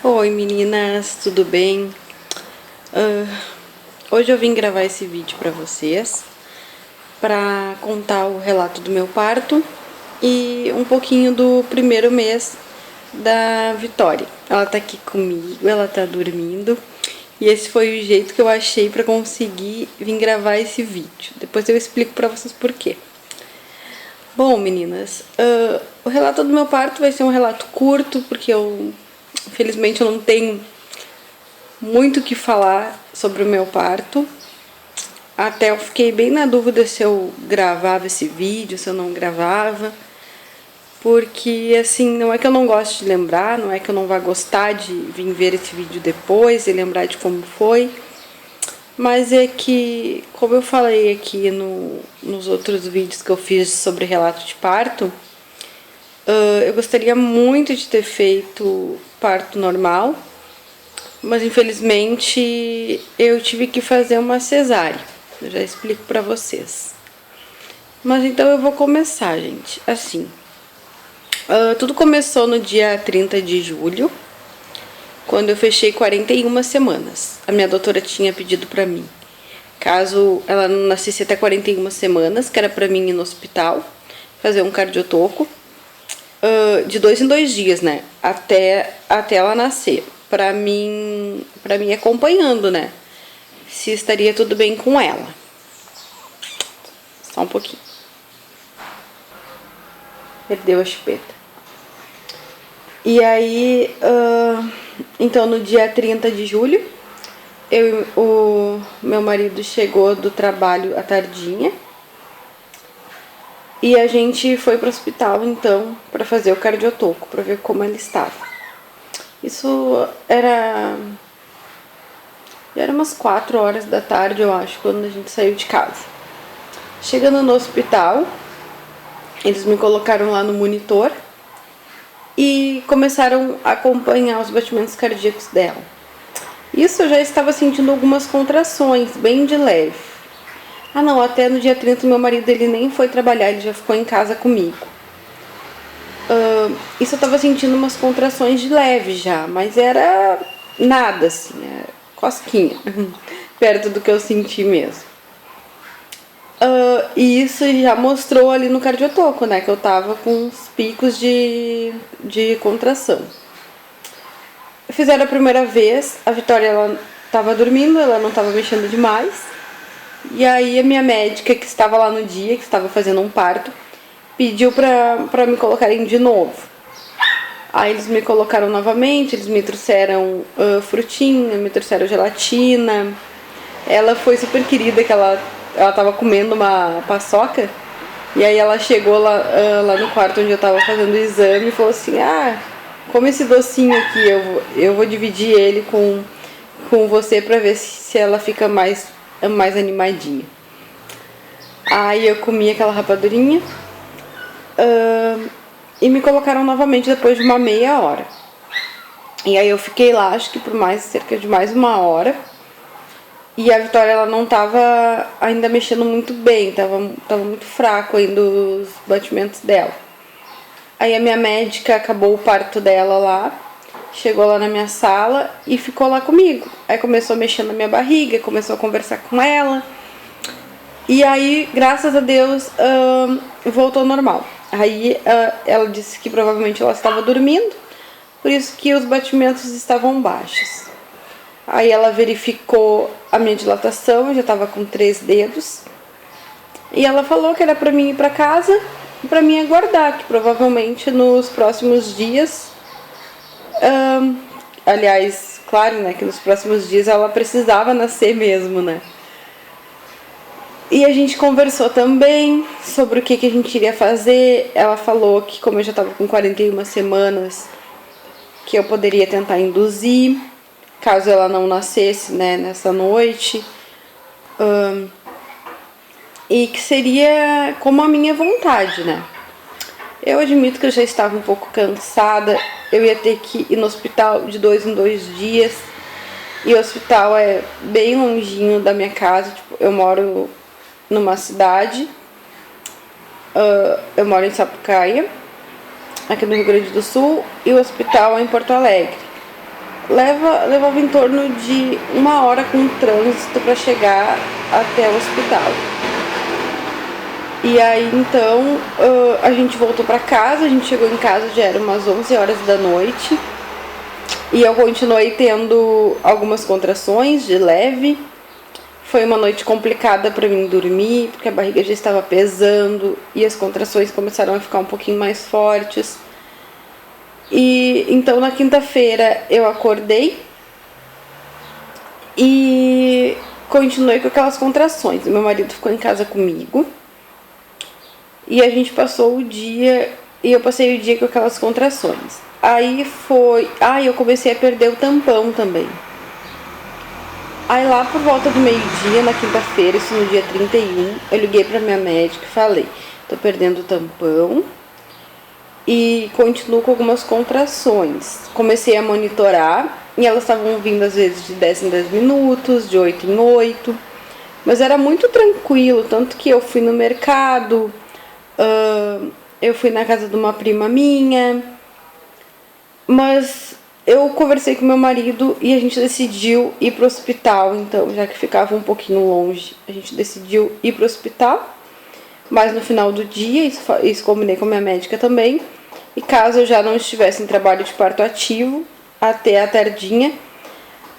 Oi meninas, tudo bem? Hoje eu vim gravar esse vídeo pra vocês pra contar o relato do meu parto e um pouquinho do primeiro mês da Vitória. Ela tá aqui comigo, ela tá dormindo e esse foi o jeito que eu achei pra conseguir vir gravar esse vídeo. Depois eu explico pra vocês por quê. Bom, meninas, o relato do meu parto vai ser um relato curto porque infelizmente eu não tenho muito o que falar sobre o meu parto. Até eu fiquei bem na dúvida se eu gravava esse vídeo, se eu não gravava. Porque, assim, não é que eu não gosto de lembrar, não é que eu não vá gostar de vir ver esse vídeo depois e lembrar de como foi. Mas é que, como eu falei aqui nos outros vídeos que eu fiz sobre relato de parto, eu gostaria muito de ter feito parto normal. Mas infelizmente eu tive que fazer uma cesárea. Eu já explico pra vocês. Mas então eu vou começar, gente. Assim, tudo começou no dia 30 de julho, quando eu fechei 41 semanas. A minha doutora tinha pedido pra mim, caso ela não nascesse até 41 semanas, que era pra mim ir no hospital, fazer um cardiotoco, de 2 em 2 dias, né? Até ela nascer. Pra mim acompanhando, né? Se estaria tudo bem com ela. Só um pouquinho. Perdeu a chupeta. E aí, então no dia 30 de julho, o meu marido chegou do trabalho à tardinha. E a gente foi pro hospital, então, pra fazer o cardiotoco, pra ver como ela estava. Isso era umas 4 horas da tarde, eu acho, quando a gente saiu de casa. Chegando no hospital, eles me colocaram lá no monitor e começaram a acompanhar os batimentos cardíacos dela. Isso eu já estava sentindo algumas contrações, bem de leve. Ah não, até no dia 30 meu marido ele nem foi trabalhar, ele já ficou em casa comigo. Isso eu tava sentindo umas contrações de leve já, mas era nada assim, cosquinha, perto do que eu senti mesmo. E isso já mostrou ali no cardiotoco, né, que eu tava com uns picos de contração. Fizeram a primeira vez, a Vitória ela tava dormindo, ela não tava mexendo demais. E aí a minha médica que estava lá no dia, que estava fazendo um parto, pediu pra me colocarem de novo. Aí eles me colocaram novamente, eles me trouxeram frutinha, me trouxeram gelatina. Ela foi super querida, que ela tava comendo uma paçoca. E aí ela chegou lá no quarto onde eu tava fazendo o exame e falou assim, come esse docinho aqui, eu vou dividir ele com você pra ver se ela fica mais animadinha. Aí eu comi aquela rapadurinha. E me colocaram novamente depois de uma meia hora. E aí eu fiquei lá, acho que por cerca de mais uma hora. E a Vitória ela não tava ainda mexendo muito bem, tava muito fraco ainda os batimentos dela. Aí a minha médica acabou o parto dela lá, chegou lá na minha sala e ficou lá comigo. Aí começou a mexer na minha barriga, começou a conversar com ela. E aí, graças a Deus, voltou ao normal. Aí ela disse que provavelmente ela estava dormindo, por isso que os batimentos estavam baixos. Aí ela verificou a minha dilatação, eu já estava com 3 dedos. E ela falou que era para mim ir para casa e para mim aguardar, que provavelmente nos próximos dias... aliás, claro, né, que nos próximos dias ela precisava nascer mesmo, né? E a gente conversou também sobre o que a gente iria fazer. Ela falou que como eu já estava com 41 semanas, que eu poderia tentar induzir, caso ela não nascesse, né, nessa noite. E que seria como a minha vontade, né? Eu admito que eu já estava um pouco cansada. Eu ia ter que ir no hospital de 2 em 2 dias. E o hospital é bem longinho da minha casa. Tipo, eu moro numa cidade, eu moro em Sapucaia, aqui no Rio Grande do Sul, e o hospital é em Porto Alegre. levava em torno de 1 hora com trânsito para chegar até o hospital. E aí então a gente voltou para casa, a gente chegou em casa, já era umas 11 horas da noite. E eu continuei tendo algumas contrações de leve. Foi uma noite complicada para mim dormir, porque a barriga já estava pesando e as contrações começaram a ficar um pouquinho mais fortes. E então na quinta-feira eu acordei e continuei com aquelas contrações. Meu marido ficou em casa comigo e a gente passou o dia e eu passei o dia com aquelas contrações. Aí eu comecei a perder o tampão também. Aí lá por volta do meio-dia, na quinta-feira, isso no dia 31, eu liguei pra minha médica e falei: tô perdendo o tampão e continuo com algumas contrações. Comecei a monitorar e elas estavam vindo às vezes de 10 em 10 minutos, de 8 em 8. Mas era muito tranquilo, tanto que eu fui no mercado, eu fui na casa de uma prima minha, mas eu conversei com meu marido e a gente decidiu ir pro hospital. Então, já que ficava um pouquinho longe, a gente decidiu ir pro hospital. Mas no final do dia, isso combinei com a minha médica também. E caso eu já não estivesse em trabalho de parto ativo, até a tardinha,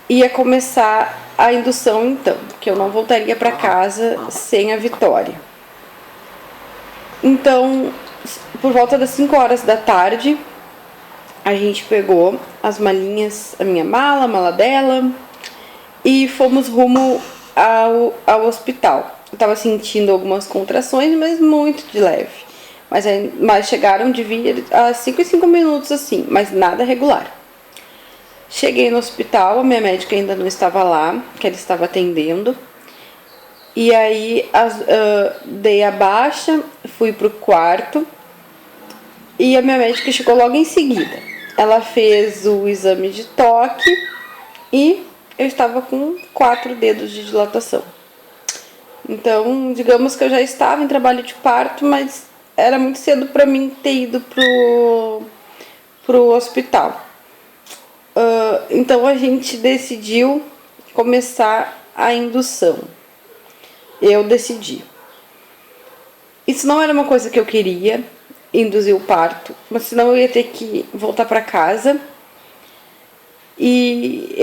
ia começar a indução então, que eu não voltaria para casa sem a Vitória. Então, por volta das 5 horas da tarde, a gente pegou as malinhas, a minha mala, a mala dela, e fomos rumo ao hospital. Eu tava sentindo algumas contrações, mas muito de leve. Mas chegaram de vir a 5 e 5 minutos assim, mas nada regular. Cheguei no hospital, a minha médica ainda não estava lá, que ela estava atendendo. E aí dei a baixa, fui pro quarto e a minha médica chegou logo em seguida. Ela fez o exame de toque e eu estava com 4 dedos de dilatação. Então, digamos que eu já estava em trabalho de parto, mas era muito cedo para mim ter ido pro hospital. Então a gente decidiu começar a indução. Eu decidi. Isso não era uma coisa que eu queria, induzir o parto, mas senão eu ia ter que voltar para casa e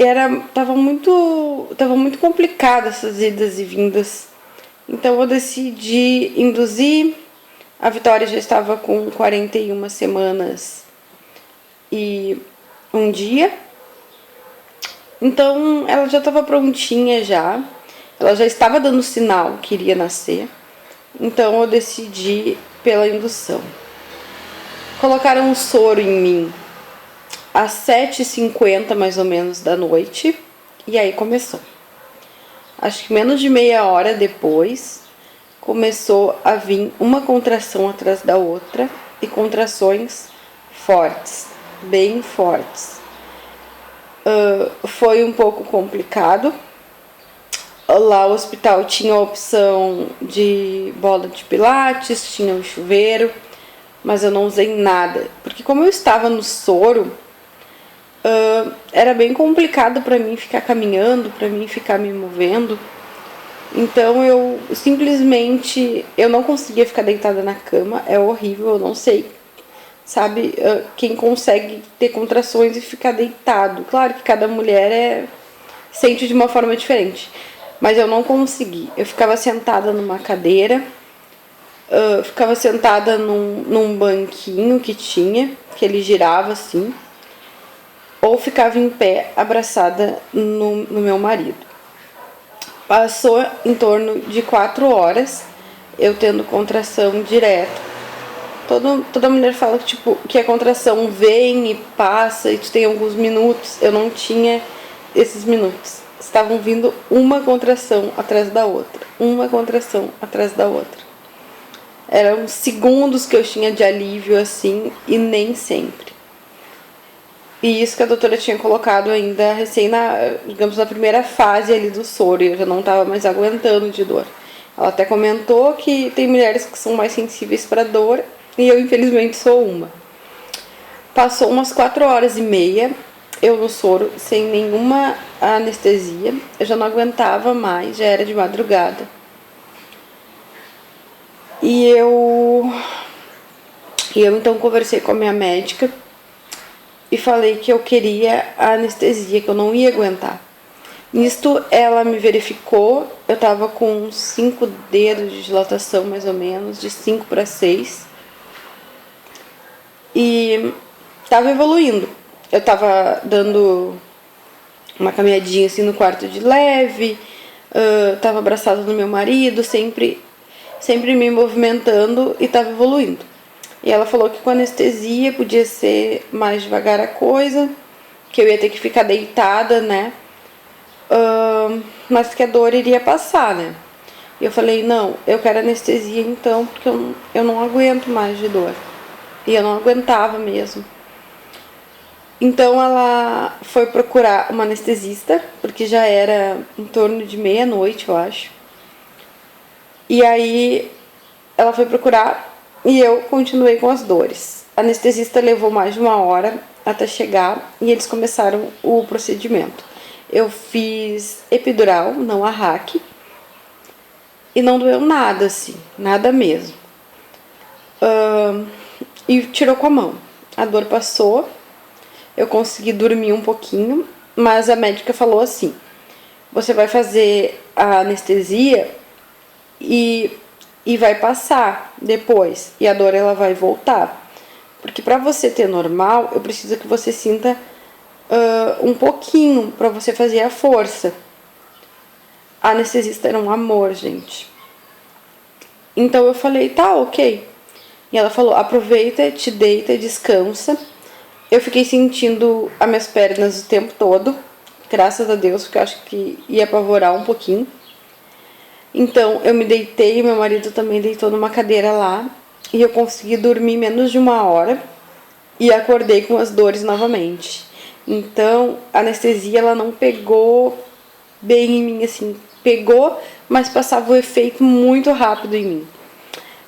tava muito complicado essas idas e vindas. Então eu decidi induzir. A Vitória já estava com 41 semanas e um dia. Então ela já estava prontinha já. Ela já estava dando sinal que iria nascer. Então eu decidi pela indução. Colocaram um soro em mim às 7h50 mais ou menos da noite. E aí começou. Acho que menos de meia hora depois começou a vir uma contração atrás da outra. E contrações fortes, bem fortes. Foi um pouco complicado. Lá o hospital tinha a opção de bola de pilates, tinha o chuveiro, mas eu não usei nada, porque como eu estava no soro, era bem complicado para mim ficar caminhando, para mim ficar me movendo. Então eu simplesmente não conseguia ficar deitada na cama, é horrível, eu não sei, sabe, quem consegue ter contrações e ficar deitado. Claro que cada mulher sente de uma forma diferente, mas eu não consegui. Eu ficava sentada numa cadeira, ficava sentada num banquinho que tinha, que ele girava assim, ou ficava em pé, abraçada no meu marido. Passou em torno de 4 horas, eu tendo contração direto. Toda mulher fala que a contração vem e passa e tu tem alguns minutos. Eu não tinha esses minutos. Estavam vindo uma contração atrás da outra. Uma contração atrás da outra. Eram segundos que eu tinha de alívio assim e nem sempre. E isso que a doutora tinha colocado ainda digamos, na primeira fase ali do soro. E eu já não estava mais aguentando de dor. Ela até comentou que tem mulheres que são mais sensíveis para dor. E eu, infelizmente, sou uma. Passou umas 4 horas e meia. eu no soro, sem nenhuma anestesia. Eu já não aguentava mais, já era de madrugada. E eu então conversei com a minha médica e falei que eu queria a anestesia, que eu não ia aguentar. Nisto ela me verificou, eu tava com 5 dedos de dilatação mais ou menos, de 5 para 6. E tava evoluindo. Eu tava dando uma caminhadinha assim no quarto de leve, tava abraçada no meu marido, sempre me movimentando e tava evoluindo. E ela falou que com anestesia podia ser mais devagar a coisa, que eu ia ter que ficar deitada, né? Mas que a dor iria passar, né? E eu falei, não, eu quero anestesia então, porque eu não aguento mais de dor. E eu não aguentava mesmo. Então ela foi procurar uma anestesista, porque já era em torno de meia-noite, eu acho. E aí ela foi procurar e eu continuei com as dores. A anestesista levou mais de 1 hora até chegar e eles começaram o procedimento. Eu fiz epidural, não a hack, e não doeu nada, assim, nada mesmo. E tirou com a mão. A dor passou, eu consegui dormir um pouquinho, mas a médica falou assim: você vai fazer a anestesia e vai passar depois, e a dor ela vai voltar. Porque para você ter normal, eu preciso que você sinta um pouquinho para você fazer a força. A anestesista era um amor, gente. Então eu falei, tá, ok. E ela falou, aproveita, te deita, descansa. Eu fiquei sentindo as minhas pernas o tempo todo, graças a Deus, porque eu acho que ia apavorar um pouquinho. Então eu me deitei, meu marido também deitou numa cadeira lá, e eu consegui dormir menos de 1 hora e acordei com as dores novamente. Então a anestesia ela não pegou bem em mim, assim, pegou, mas passava o efeito muito rápido em mim.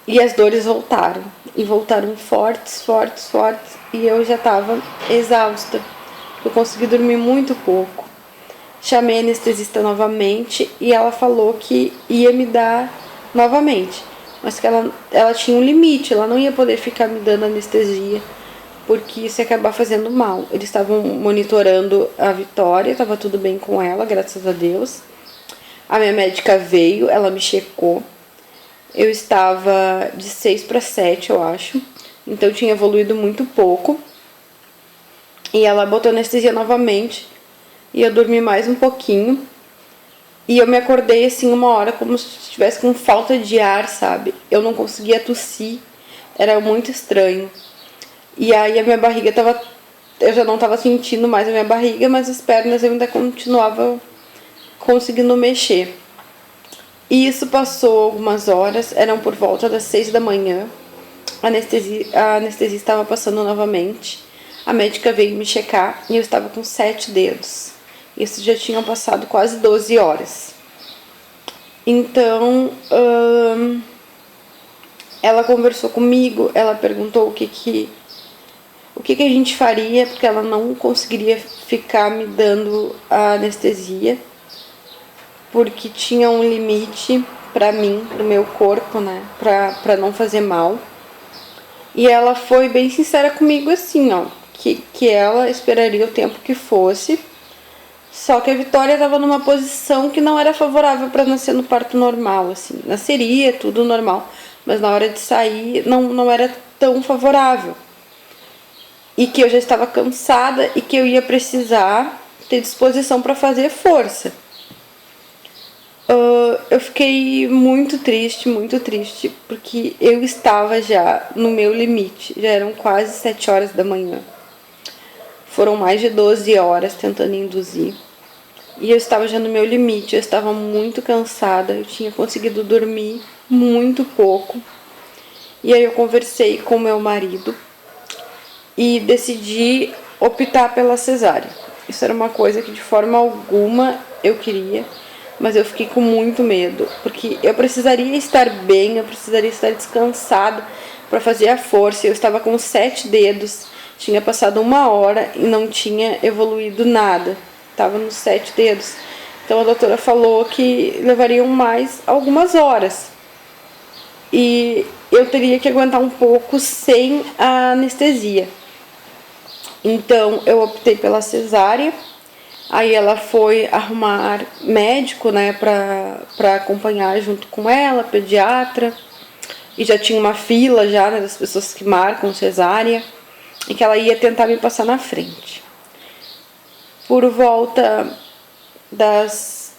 E as dores voltaram, e voltaram fortes, e eu já estava exausta. Eu consegui dormir muito pouco. Chamei a anestesista novamente e ela falou que ia me dar novamente, mas que ela tinha um limite, ela não ia poder ficar me dando anestesia, porque isso ia acabar fazendo mal. Eles estavam monitorando a Vitória, estava tudo bem com ela, graças a Deus. A minha médica veio, ela me checou. Eu estava de 6 para 7, eu acho. Então eu tinha evoluído muito pouco. E ela botou anestesia novamente. E eu dormi mais um pouquinho. E eu me acordei assim 1 hora como se estivesse com falta de ar, sabe? Eu não conseguia tossir. Era muito estranho. E aí a minha barriga tava... Eu já não tava sentindo mais a minha barriga, mas as pernas eu ainda continuava conseguindo mexer. E isso passou algumas horas, eram por volta das 6 da manhã. A anestesia estava passando novamente. A médica veio me checar e eu estava com 7 dedos. Isso já tinham passado quase 12 horas. Então, ela conversou comigo, ela perguntou o que a gente faria, porque ela não conseguiria ficar me dando a anestesia, porque tinha um limite pra mim, pro meu corpo, né, pra não fazer mal. E ela foi bem sincera comigo assim, ó, que ela esperaria o tempo que fosse, só que a Vitória estava numa posição que não era favorável para nascer no parto normal, assim, nasceria tudo normal, mas na hora de sair não era tão favorável. E que eu já estava cansada e que eu ia precisar ter disposição para fazer força. Eu fiquei muito triste, porque eu estava já no meu limite. Já eram quase 7 horas da manhã. Foram mais de 12 horas tentando induzir. E eu estava já no meu limite, eu estava muito cansada, eu tinha conseguido dormir muito pouco. E aí eu conversei com meu marido e decidi optar pela cesárea. Isso era uma coisa que de forma alguma eu queria, mas eu fiquei com muito medo, porque eu precisaria estar bem, eu precisaria estar descansada para fazer a força. Eu estava com 7 dedos Tinha passado 1 hora e não tinha evoluído nada. Tava nos 7 dedos. Então a doutora falou que levariam mais algumas horas. E eu teria que aguentar um pouco sem a anestesia. Então eu optei pela cesárea. Aí ela foi arrumar médico, né, pra acompanhar junto com ela, pediatra. E já tinha uma fila já, né, das pessoas que marcam cesárea. E que ela ia tentar me passar na frente. Por volta das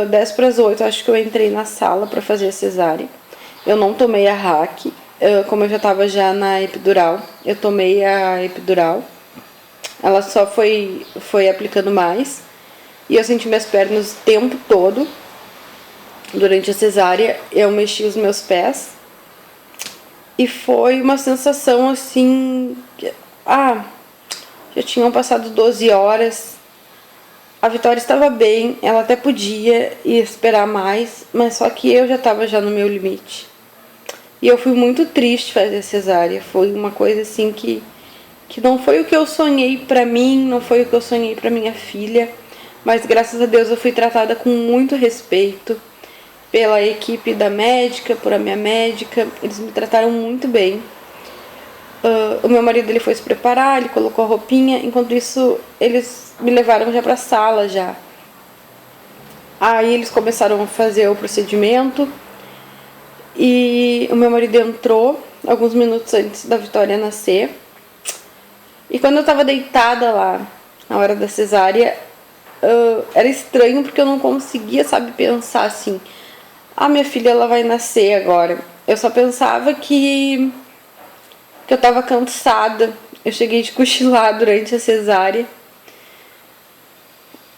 10 para as 8, acho que eu entrei na sala para fazer a cesárea. Eu não tomei a RAC, como eu já estava já na epidural. Eu tomei a epidural. Ela só foi aplicando mais. E eu senti minhas pernas o tempo todo. Durante a cesárea, eu mexi os meus pés. E foi uma sensação assim... já tinham passado 12 horas. A Vitória estava bem, ela até podia esperar mais, mas só que eu já estava já no meu limite. E eu fui muito triste fazer a cesárea. Foi uma coisa assim que não foi o que eu sonhei pra mim, não foi o que eu sonhei pra minha filha. Mas graças a Deus eu fui tratada com muito respeito pela equipe da médica, por a minha médica. Eles me trataram muito bem. O meu marido ele foi se preparar, ele colocou a roupinha. Enquanto isso, eles me levaram já pra sala já. Aí eles começaram a fazer o procedimento. E o meu marido entrou alguns minutos antes da Vitória nascer. E quando eu tava deitada lá, na hora da cesárea, era estranho porque eu não conseguia, sabe, pensar assim: minha filha ela vai nascer agora. Eu só pensava que eu tava cansada. Eu cheguei de cochilar durante a cesárea.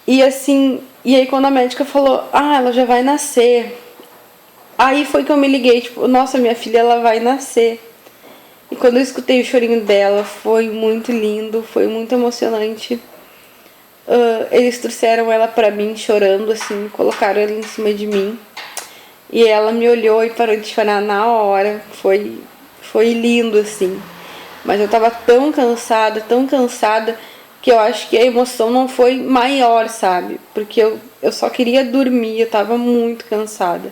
E assim, e aí quando a médica falou: ela já vai nascer. Aí foi que eu me liguei, tipo, nossa, minha filha ela vai nascer. E quando eu escutei o chorinho dela, foi muito lindo, foi muito emocionante. Eles trouxeram ela pra mim chorando, assim, colocaram ela em cima de mim. E ela me olhou e parou de chorar na hora. Foi lindo, assim. Mas eu tava tão cansada, que eu acho que a emoção não foi maior, sabe? Porque eu só queria dormir, eu tava muito cansada.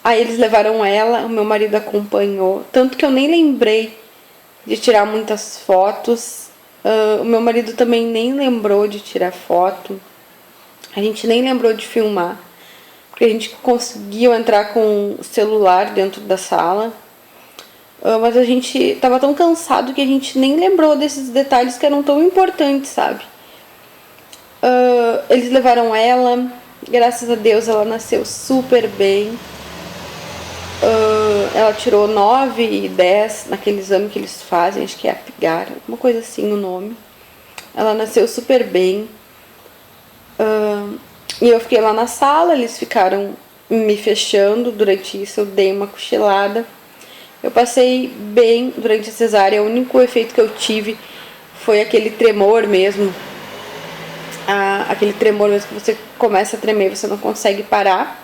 Aí eles levaram ela, o meu marido acompanhou. Tanto que eu nem lembrei de tirar muitas fotos. O meu marido também nem lembrou de tirar foto. A gente nem lembrou de filmar. Porque a gente conseguiu entrar com o celular dentro da sala. Mas a gente tava tão cansado que a gente nem lembrou desses detalhes que eram tão importantes, sabe? Eles levaram ela. Graças a Deus ela nasceu super bem. Ela tirou 9 e 10 naquele exame que eles fazem, acho que é Apgar, alguma coisa assim o nome. Ela nasceu super bem. E eu fiquei lá na sala, eles ficaram me fechando. Durante isso eu dei uma cochilada. Eu passei bem durante a cesárea. O único efeito que eu tive foi aquele tremor mesmo. Aquele tremor mesmo que você começa a tremer, você não consegue parar.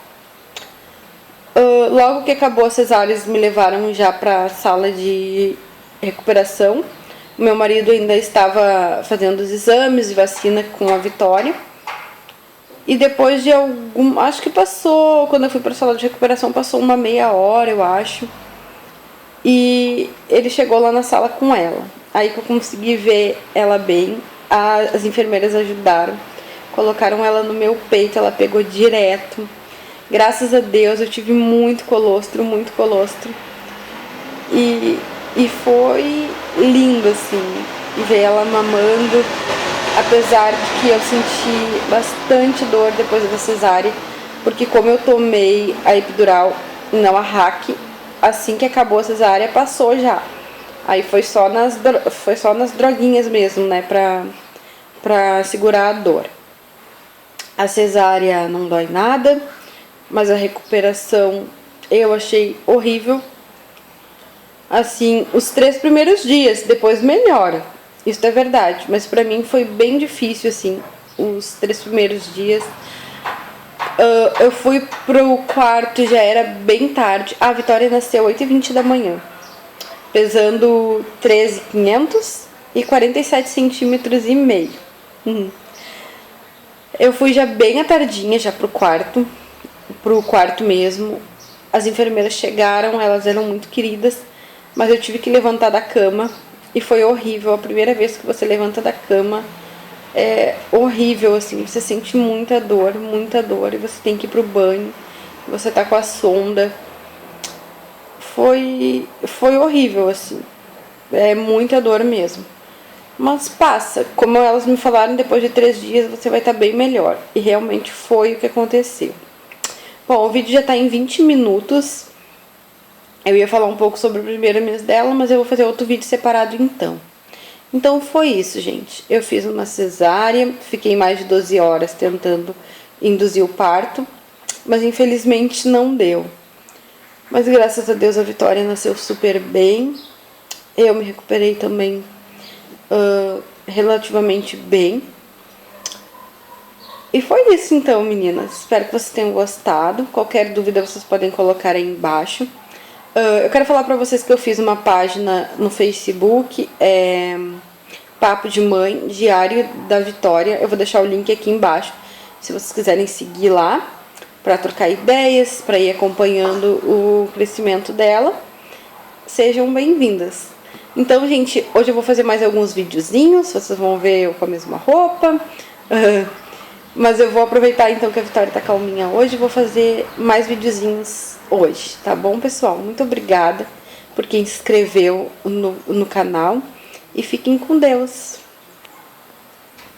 Logo que acabou a cesárea, eles me levaram já para a sala de recuperação. O meu marido ainda estava fazendo os exames e vacina com a Vitória. E depois de acho que passou, quando eu fui para a sala de recuperação, passou uma meia hora, eu acho. E ele chegou lá na sala com ela. Aí que eu consegui ver ela bem. As enfermeiras ajudaram, colocaram ela no meu peito, ela pegou direto. Graças a Deus eu tive muito colostro. E foi lindo, assim, ver ela mamando. Apesar de que eu senti bastante dor depois da cesárea. Porque como eu tomei a epidural, não a RAC, assim que acabou a cesárea, passou já. Aí foi só nas droguinhas mesmo, né, pra segurar a dor. A cesárea não dói nada. Mas a recuperação eu achei horrível. Assim, os 3 primeiros dias, depois melhora. Isso é verdade, mas pra mim foi bem difícil, assim, os 3 primeiros dias. Eu fui pro quarto, já era bem tarde. A Vitória nasceu 8h20 da manhã, pesando 13.500. e 47 centímetros e meio. Eu fui já bem à tardinha, já pro quarto mesmo. As enfermeiras chegaram, elas eram muito queridas, mas eu tive que levantar da cama e foi horrível. A primeira vez que você levanta da cama é horrível, assim, você sente muita dor, e você tem que ir pro banho, você tá com a sonda. Foi horrível, assim, é muita dor mesmo. Mas passa, como elas me falaram, depois de 3 dias você vai estar bem melhor. E realmente foi o que aconteceu. Bom, o vídeo já tá em 20 minutos. Eu ia falar um pouco sobre o primeiro mês dela, mas eu vou fazer outro vídeo separado então. Então foi isso, gente. Eu fiz uma cesárea, fiquei mais de 12 horas tentando induzir o parto, mas infelizmente não deu. Mas graças a Deus a Vitória nasceu super bem. Eu me recuperei também relativamente bem. E foi isso então, meninas. Espero que vocês tenham gostado. Qualquer dúvida vocês podem colocar aí embaixo. Eu quero falar pra vocês que eu fiz uma página no Facebook, Papo de Mãe, Diário da Vitória. Eu vou deixar o link aqui embaixo, se vocês quiserem seguir lá, pra trocar ideias, pra ir acompanhando o crescimento dela. Sejam bem-vindas. Então, gente, hoje eu vou fazer mais alguns videozinhos, vocês vão ver eu com a mesma roupa. Mas eu vou aproveitar então que a Vitória tá calminha hoje e vou fazer mais videozinhos hoje, tá bom, pessoal? Muito obrigada por quem se inscreveu no canal e fiquem com Deus.